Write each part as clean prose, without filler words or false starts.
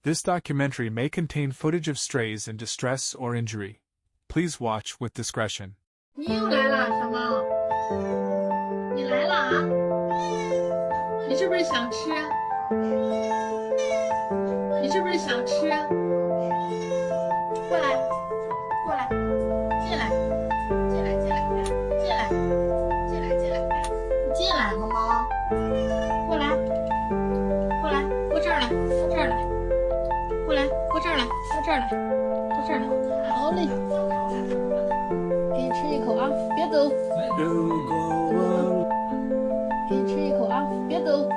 This documentary may contain footage of strays in distress or injury. Please watch with discretion. 你又来了，小猫。你来了啊？你是不是想吃？你是不是想吃？过来，过来，进来，进来，进来，进来，进来，进来，你进来，猫猫，过来，过来，过这儿来，过这儿来，过来，过这儿来，过这儿来，过这儿来，好嘞，给你吃一口啊，别走，给你吃一口啊，别走。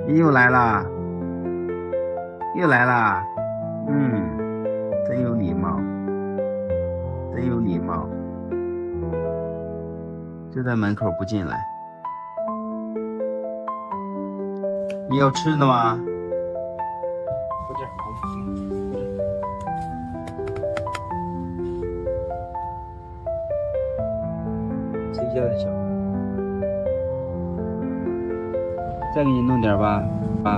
你又来啦，又来啦，真有礼貌，真有礼貌，就在门口不进来。你要吃的吗？不吃，谁家的小？再给你弄点吧，来，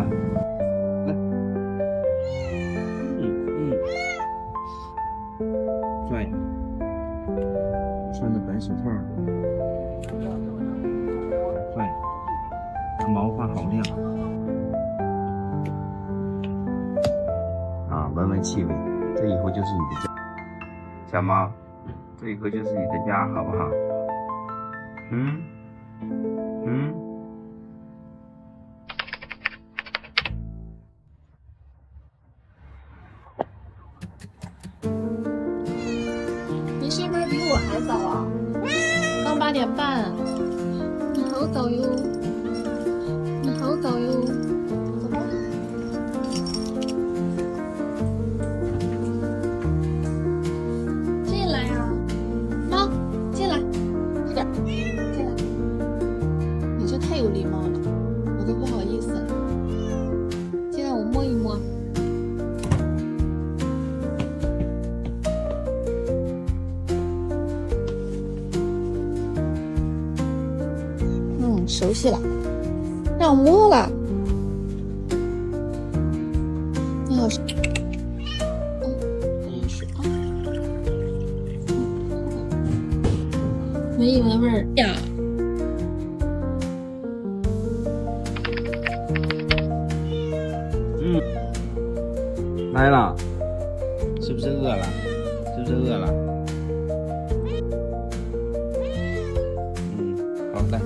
转呀，穿的白手套，转呀，毛发好亮啊！闻闻气味，这以后就是你的家，小猫，这以后就是你的家，好不好？你是不是比我还早啊？刚8点半，你好早哟，你好早哟。走吧。进来呀，猫，进来，快点，进来。你这太有礼貌了，我都不好意思了。进来，我摸一摸。熟悉了，让我摸了。你好，真是啊，闻一闻味儿呀。来了，是不是饿了？是不是饿了？好的。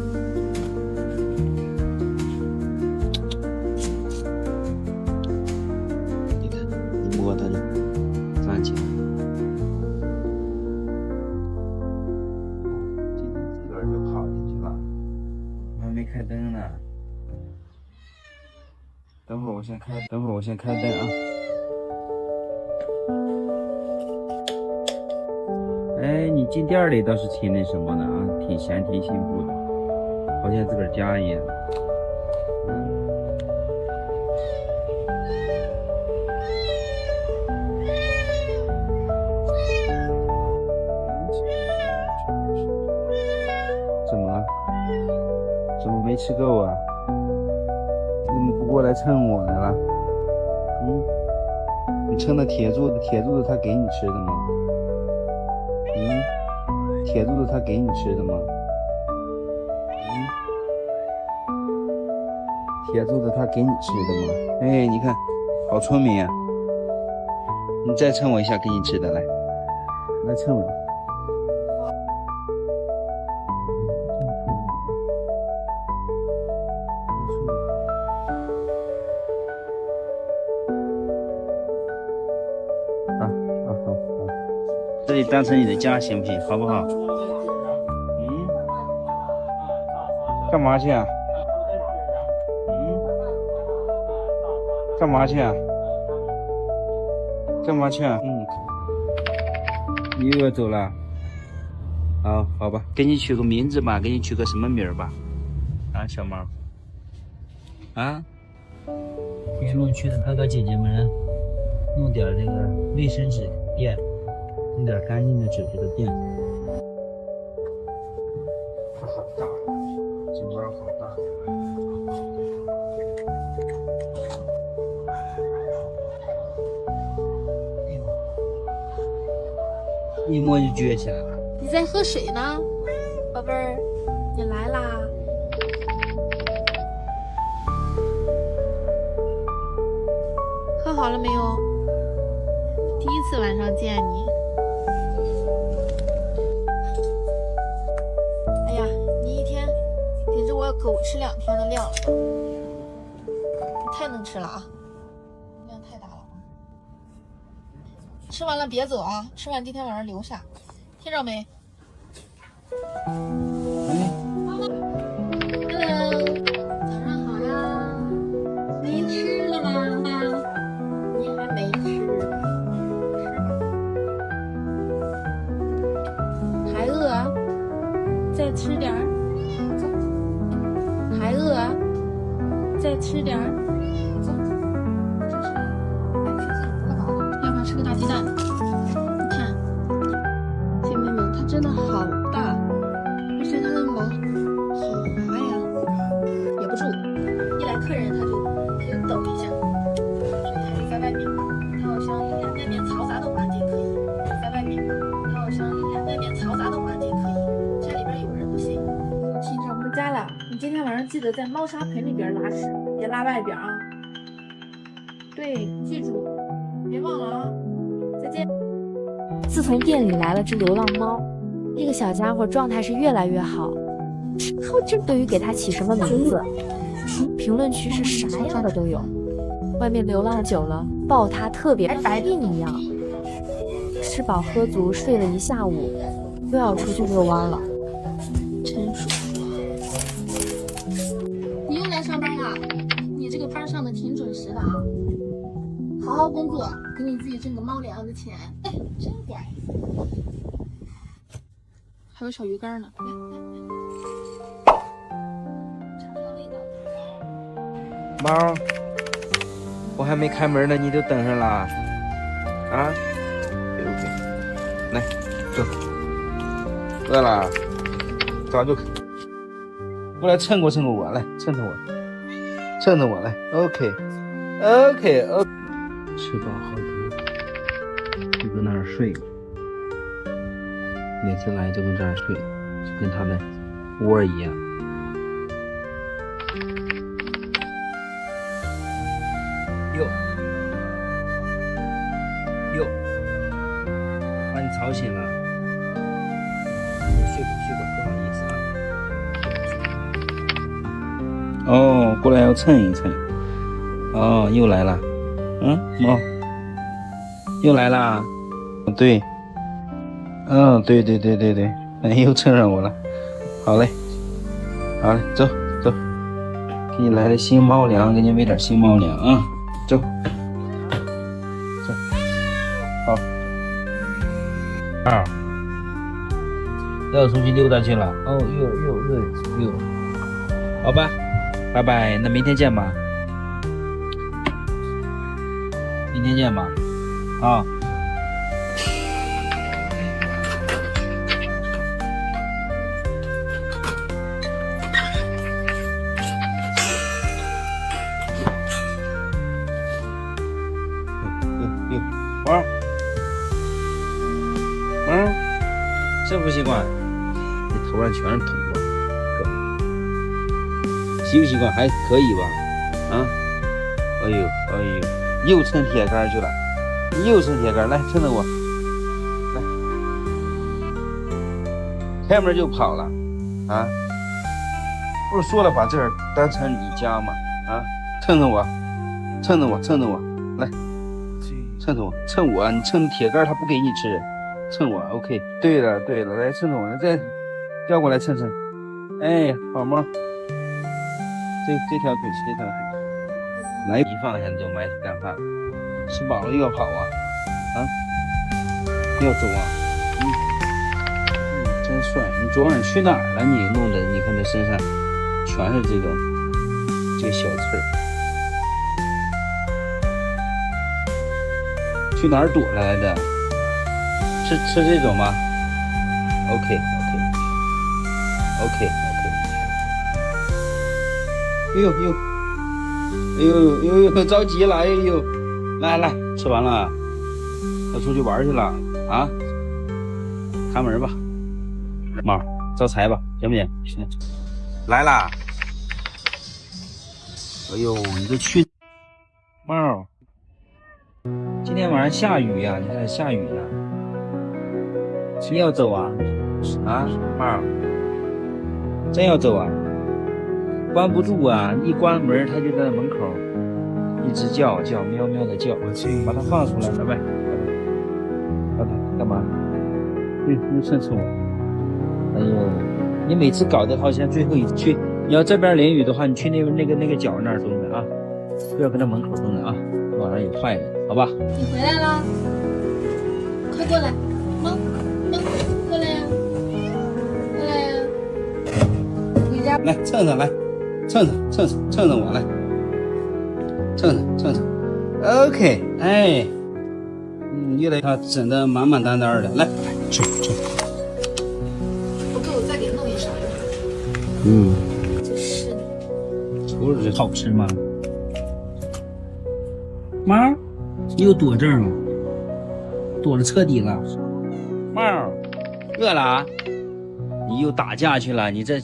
摸它就站起来。今天自个儿就跑进去了，我还没开灯呢。等会儿我先开灯啊。哎，你进店里倒是挺那什么的啊，挺闲挺辛苦的，好像自个儿家一样。怎么了？怎么没吃够啊？你怎么不过来蹭我来了？你蹭的铁柱子他给你吃的吗？铁柱子他给你吃的吗？铁柱子他给你吃的吗？哎，你看，好聪明啊！你再蹭我一下，给你吃的，来蹭我。好，这里当成你的家行不行？好不好？干嘛去啊？干嘛去啊？干嘛去啊？你又要走了？好吧，给你取个名字吧，给你取个什么名儿吧？啊，小猫。啊？评论区的哥哥姐姐们，弄点这个卫生纸垫，弄点干净的纸给它垫。好大，这猫好大。一摸就撅起来了。你在喝水呢，宝贝儿，你来啦。喝好了没有？第一次晚上见你。哎呀，你一天顶着我狗吃2天的量了，你太能吃了啊，量太大了。吃完了别走啊，吃完今天晚上留下，听着没？ Hello， 早上好呀！你吃了吗？你还没吃，吃吧。还饿啊？再吃点儿。还饿啊？再吃点儿。这是爱吃幸福了吧？要不要吃个大鸡蛋？你看，姐妹们，它真的好大。 而且它的毛好滑呀，也不住，一来客人它就抖一下，所以它就在外面。它好像一天外面嘈杂的环境可以，在外面；它好像一天外面嘈杂的环境可以，这里边有人不行。提上我们家了，你今天晚上记得在猫砂盆里边拉屎，别拉外边啊。对，记住，别忘了啊。再见。自从店里来了只流浪猫。 这个小家伙状态是越来越好。对于给它起什么名字，评论区是啥样的都有。外面流浪久了，抱它特别白病一样。吃饱喝足，睡了一下午，又要出去遛弯了。真舒服。你又来上班了？你这个班上的挺准时的啊。好好工作，给你自己挣个猫粮的钱。哎，真乖。 还有小鱼干呢，尝尝味道。猫，我还没开门呢，你都等上了啊？OK， 来，走。饿了？早就过来蹭过我，来蹭蹭我，来。OK， 吃饱喝足，就搁那儿睡。 每次来就跟这儿睡，就跟他的窝一样。哟，把你吵醒了。睡吧，不好意思啊。哦，过来要蹭一蹭。哦，又来了。猫，又来啦。对。 对，哎，又蹭上我了。好嘞，走，给你来了新猫粮，给你喂点新猫粮啊，走，好，要出去溜达去了。哦，又，好吧，拜拜，那明天见吧，啊。这不习惯，你头上全是土啊，习不习惯？还可以吧？哎呦，又蹭铁杆去了，来蹭蹭我，来，开门就跑了，不是说了把这儿当成你家吗？蹭蹭我，来，蹭我，你蹭铁杆他不给你吃。 蹭我 ，OK。对了，来蹭蹭我，再调过来蹭蹭。哎，好猫，这条腿，来，一放下就埋头干饭，吃饱了又要跑啊，要走啊，真帅！你昨晚去哪儿了？你弄得你看这身上全是这个小刺儿，去哪儿躲来的？吃这种吗？OK， 哎呦，着急了，哎呦，来，吃完了，要出去玩去了啊？开门吧，猫，招财吧，行不行？行，来啦！哎呦，你这去猫，今天晚上下雨呀，你看下雨呢，你要走啊？啊，猫，真要走啊？关不住啊！一关门，它就在门口，一直叫喵喵的叫。把它放出来，来呗。把它干嘛？又蹭我！哎呦，你每次搞得好像最后一去，你要这边淋雨的话，你去那个角那儿蹲着啊，不要跟他门口蹲着啊，网上有坏人，好吧？你回来了，快过来，猫，过来呀，回家。来蹭蹭来。蹭蹭我来，蹭蹭 ，OK， 哎，越来他整的满满当当的，来吃，不够，再给弄一勺。真是的，瞅瞅这好吃吗？猫，你又躲这儿了，躲得彻底了。猫，饿了啊？你又打架去了？你这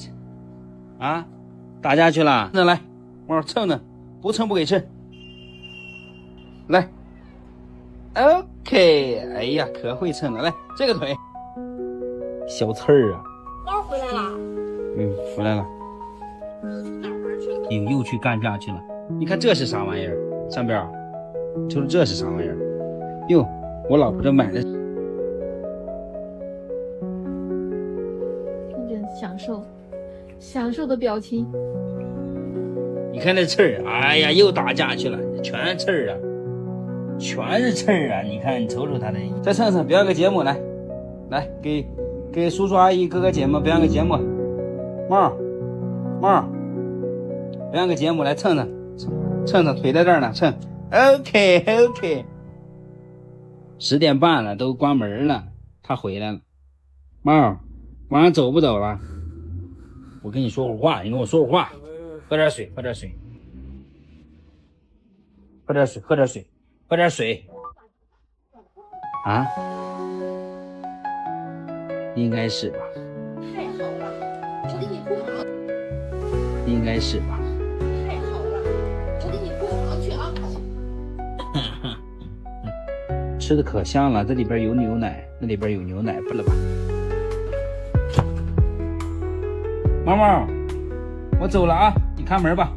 啊？打架去了，那来，猫蹭呢，不蹭不给吃。来 ，OK， 哎呀，可会蹭了，来这个腿，小刺儿啊。猫回来了。回来了。哪玩去了？又去干架去了。你看这是啥玩意儿？上边就是这是啥玩意儿？哟，我老婆这买的。看见享受的表情。你看那刺儿，哎呀，又打架去了，全是刺儿啊，全是刺儿啊！你看，你瞅瞅他的，再蹭蹭，表演个节目来，给叔叔阿姨哥哥姐们表演个节目。猫，表演个节目来蹭腿在这儿呢，蹭。OK， 10点半了，都关门了，他回来了。猫，晚上走不走了？我跟你说会儿话，你跟我说会儿话。喝点水，啊，应该是吧？太好了，我给你铺好。应该是吧？太好了，我给你铺好去啊。吃的可香了，这里边有牛奶，那里边有牛奶，不了吧？猫，我走了啊，你看门吧。